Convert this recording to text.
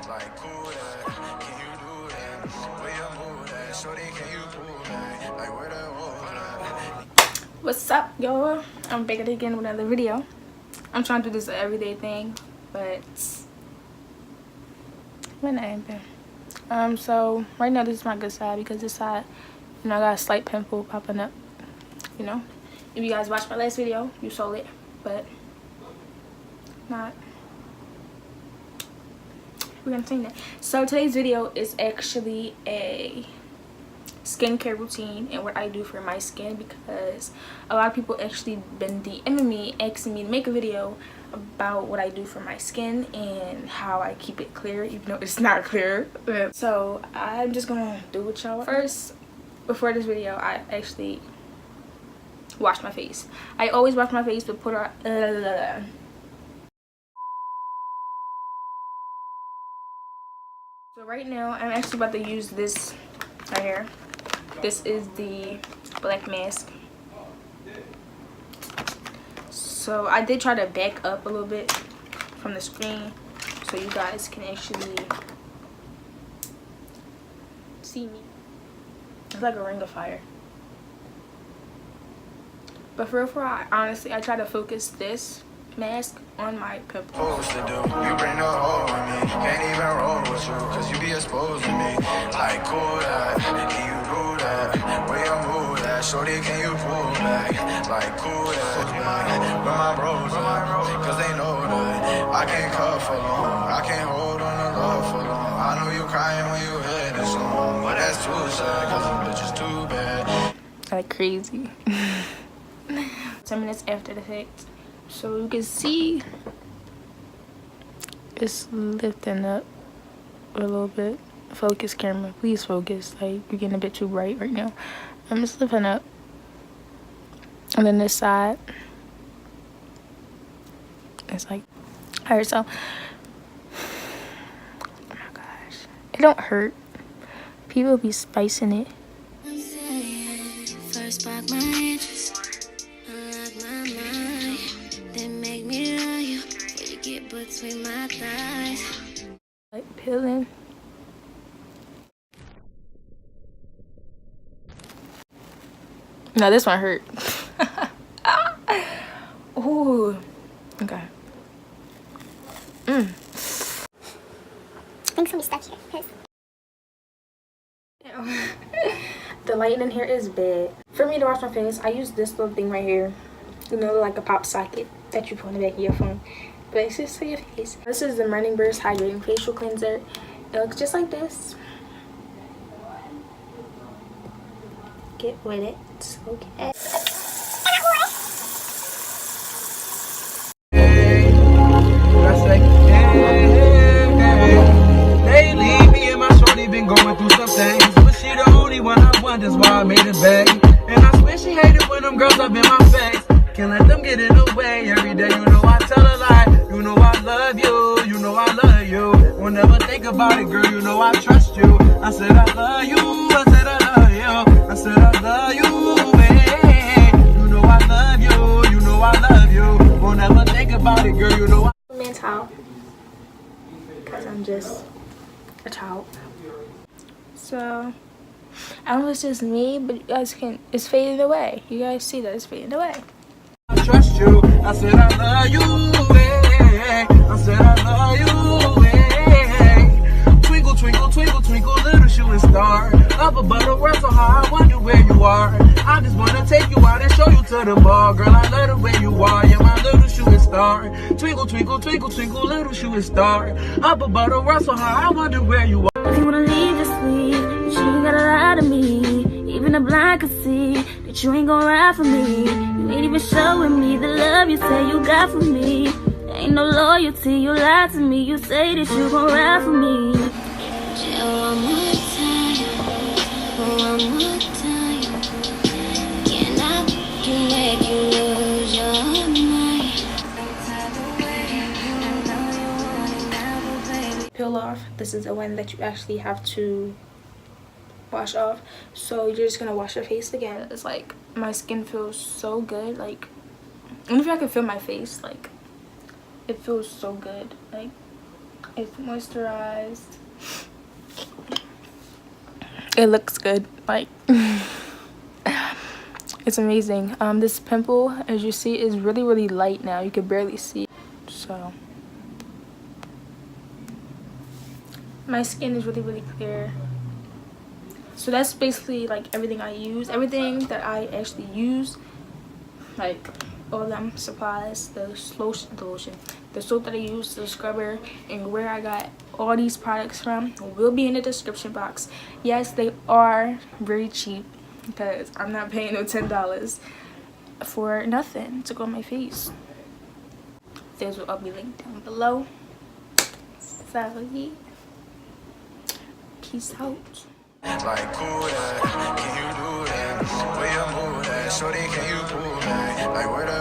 Like, cool that, can you do that? Where you move that? Shorty, can you pull that? Like, where the What's up, y'all? I'm back again with another video. I'm trying to do this everyday thing, but when I ain't been. So right now this is my good side because this side, you know, I got a slight pimple popping up. You know, if you guys watched my last video, you saw it, but not. We're gonna sing that. So today's video is actually a skincare routine and what I do for my skin, because a lot of people actually been DMing me asking me to make a video about what I do for my skin and how I keep it clear, even though it's not clear. So I'm just gonna do what y'all. First, before this video, I actually wash my face. I always wash my face with So right now I'm actually about to use this right here. This is the black mask. So I did try to back up a little bit from the screen so you guys can actually see me. It's like a ring of fire. But for real, honestly, I try to focus this mask on my pimples. supposed to do? You bring the whole with me. Can't even roll with you, cause you be exposed to me. Like, cool that, can you do that? Where you move that? Shorty, can you pull back? Like, cool that, with my bros, cause they know that I can't cut for long. I can't hold on to love for long. I know you crying when you hear this song, but that's too sad, cause the bitch is too bad. Like crazy. 10 minutes after the fact. So you can see it's lifting up a little bit. Focus, camera, please focus. Like, you're getting a bit too bright right now. I'm just lifting up. And then this side, it's like, alright, so, oh my gosh, it don't hurt. People be spicing it. First spark my interest, unlock my mind, then make me love you, before you get between my thighs. Like peeling. No, this one hurt. Ooh. Okay. I think somebody's stuck here. The lighting in here is bad. For me to wash my face, I use this little thing right here. You know, like a pop socket that you put in the back of your phone. But it's just for your face. This is the Morning Burst Hydrating Facial Cleanser. It looks just like this. Get with it. Okay. Lately, me and my shorty been going through some things, but she the only one I want, that's why I made it back. And I swear she hated when them girls up in my face. Can't let them get in the way. Every day, you know I tell her like, you know I love you, you know I love you. Won't never think about it, girl, you know I trust you. I said I love you, I said I love you, I said I love you, hey. You know I love you, you know I love you. Won't never think about it, girl, you know I Man towel. Because I'm just a child. So I don't know if it's just me, but you guys can, it's fading away. You guys see that it's fading away. I trust you. I said I love you. Hey. I said I love you. Hey. Twinkle, twinkle, twinkle, twinkle, little shooting star. Up above the world, so how I wonder where you are. I just wanna take you out and show you to the bar. Girl, I love the way you are. You're my little shooting star. Twinkle, twinkle, twinkle, twinkle, little shooting star. Up above the world, so how I wonder where you are. If you wanna leave, just leave. She ain't gotta lie to me. Even the blind can see that you ain't gon' ride for me. You ain't even showing me the love you say you got for me. Ain't no loyalty, you lied to me. You say that you gon' ride for me. Just one more time. Can I make you lose your mind? Peel off. This is the one that you actually have to wash off. So you're just gonna wash your face again. It's like my skin feels so good. Like, I don't know if I can feel my face. Like, it feels so good. Like, It's moisturized. It looks good. Like, it's amazing. This pimple, as you see, is really light now. You can barely see. So my skin is really clear. So that's basically like everything I use. Everything that I actually use, like all them supplies, the lotion, the soap that I use, the scrubber, and where I got all these products from will be in the description box. Yes, they are very cheap because I'm not paying no $10 for nothing to go on my face. Those will all be linked down below. So yeah, peace out. Like, cool that, can you do that? Where you move that? Shorty, can you prove that? Like, where the